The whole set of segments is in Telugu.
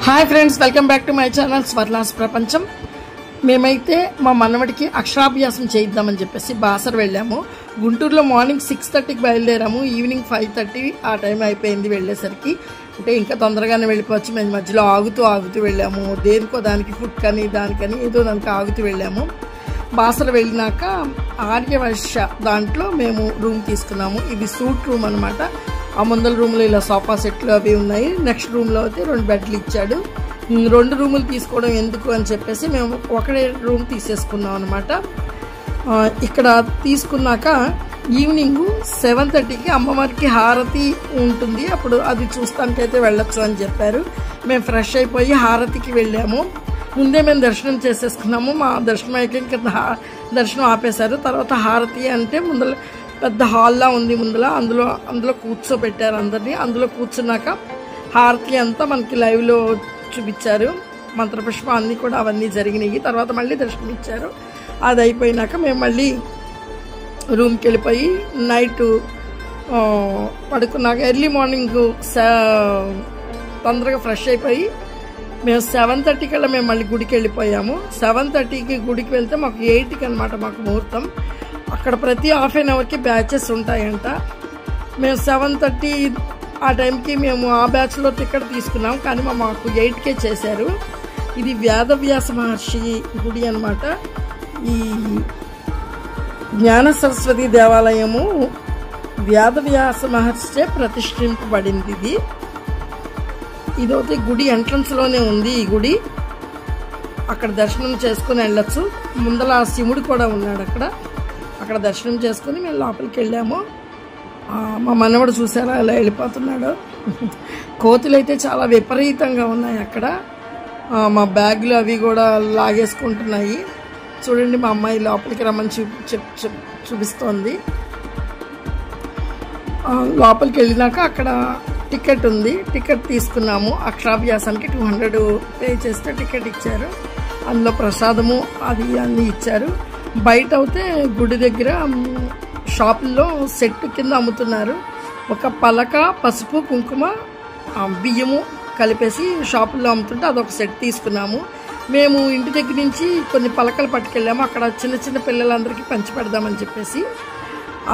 Hi friends, welcome back to my channel స్వర్లాస్ ప్రపంచం. మేమైతే మా మనవడికి అక్షరాభ్యాసం చేయిద్దామని చెప్పేసి బాసర్ వెళ్ళాము. గుంటూరులో మార్నింగ్ 6:30కి బయలుదేరాము. ఈవినింగ్ 5:30 ఆ టైం అయిపోయింది వెళ్ళేసరికి. అంటే ఇంకా తొందరగానే వెళ్ళిపోవచ్చు. మేము మధ్యలో ఆగుతూ వెళ్ళాము. దేనికో దానికి ఫుడ్ కానీ దానికని ఏదో దానికి ఆగుతూ వెళ్ళాము. బాసర్ వెళ్ళినాక ఆర్యవర్ష దాంట్లో మేము రూమ్ తీసుకున్నాము. ఇది సూట్ రూమ్ అనమాట. ఆ ముందల రూమ్లో ఇలా సోఫా సెట్లు అవి ఉన్నాయి. నెక్స్ట్ రూమ్లో అయితే 2 బెడ్లు ఇచ్చాడు. 2 రూములు తీసుకోవడం ఎందుకు అని చెప్పేసి మేము ఒకటే రూమ్ తీసేసుకున్నాం అనమాట. ఇక్కడ తీసుకున్నాక ఈవినింగ్ 7:30కి అమ్మవారికి హారతి ఉంటుంది. అప్పుడు అది చూస్తానికైతే వెళ్ళొచ్చు అని చెప్పారు. మేము ఫ్రెష్ అయిపోయి హారతికి వెళ్ళాము. ముందే మేము దర్శనం చేసేసుకున్నాము. మా దర్శనం అయితే ఇంకా దర్శనం ఆపేశారు. తర్వాత హారతి అంటే ముందర పెద్ద హాల్లా ఉంది. అందులో కూర్చోబెట్టారు అందరినీ. అందులో కూర్చున్నాక హారతి అంతా మనకి లైవ్లో చూపించారు. మంత్రపుష్పం అన్నీ కూడా అవన్నీ జరిగినాయి. తర్వాత మళ్ళీ దర్శనం ఇచ్చారు. అది అయిపోయినాక మేము మళ్ళీ రూమ్కి వెళ్ళిపోయి నైట్ పడుకున్నాక ఎర్లీ మార్నింగ్ తొందరగా ఫ్రెష్ అయిపోయి మేము 7:30 కల్లా మేము మళ్ళీ గుడికి వెళ్ళిపోయాము. 7:30కి గుడికి వెళ్తే మాకు 8కి అనమాట మాకు ముహూర్తం. అక్కడ ప్రతి హాఫ్ అన్ అవర్కి బ్యాచెస్ ఉంటాయంట. మేము 7:30 ఆ టైంకి మేము ఆ బ్యాచ్లో టికెట్ తీసుకున్నాం. కానీ మాకు 8కే చేశారు. ఇది వేదవ్యాస మహర్షి గుడి అనమాట. ఈ జ్ఞాన సరస్వతి దేవాలయము వేదవ్యాస మహర్షిచే ప్రతిష్ఠింపబడింది. ఇదైతే గుడి ఎంట్రన్స్లోనే ఉంది. ఈ గుడి అక్కడ దర్శనం చేసుకుని వెళ్ళొచ్చు. ముందల శివుడు కూడా ఉన్నాడు అక్కడ దర్శనం చేసుకుని మేము లోపలికి వెళ్ళాము. మా మనవడు చూసారా అలా వెళ్ళిపోతున్నాడు. కోతులు అయితే చాలా విపరీతంగా ఉన్నాయి అక్కడ. మా బ్యాగులు అవి కూడా లాగేసుకుంటున్నాయి. చూడండి, మా అమ్మాయి లోపలికి రమ్మని చూపిస్తోంది. లోపలికి వెళ్ళినాక అక్కడ టికెట్ ఉంది. టికెట్ తీసుకున్నాము. అక్షరాభ్యాసానికి 200 పే చేస్తే టికెట్ ఇచ్చారు. అందులో ప్రసాదము అది అన్నీ ఇచ్చారు. బయట అయితే గుడి దగ్గర షాపుల్లో సెట్ కింద అమ్ముతున్నారు. ఒక పలక, పసుపు, కుంకుమ, బియ్యము కలిపేసి షాపుల్లో అమ్ముతుంటే అదొక సెట్ తీసుకున్నాము. మేము ఇంటి దగ్గర నుంచి కొన్ని పలకలు పట్టుకెళ్ళాము. అక్కడ చిన్న చిన్న పిల్లలందరికీ పంచిపెడదామని చెప్పేసి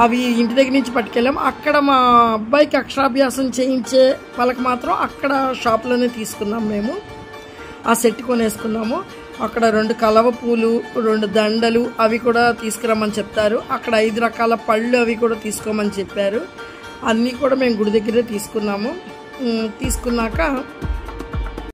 అవి ఇంటి దగ్గర నుంచి పట్టుకెళ్ళాము. అక్కడ మా అబ్బాయికి అక్షరాభ్యాసం చేయించే పలక మాత్రం అక్కడ షాప్లోనే తీసుకున్నాము. మేము ఆ సెట్ కొనేసుకున్నాము. అక్కడ 2 కలవ పూలు, 2 దండలు అవి కూడా తీసుకురమ్మని చెప్తారు. అక్కడ 5 రకాల పళ్ళు అవి కూడా తీసుకోమని చెప్పారు. అన్నీ కూడా మేము గుడి దగ్గరే తీసుకున్నాము. తీసుకున్నాక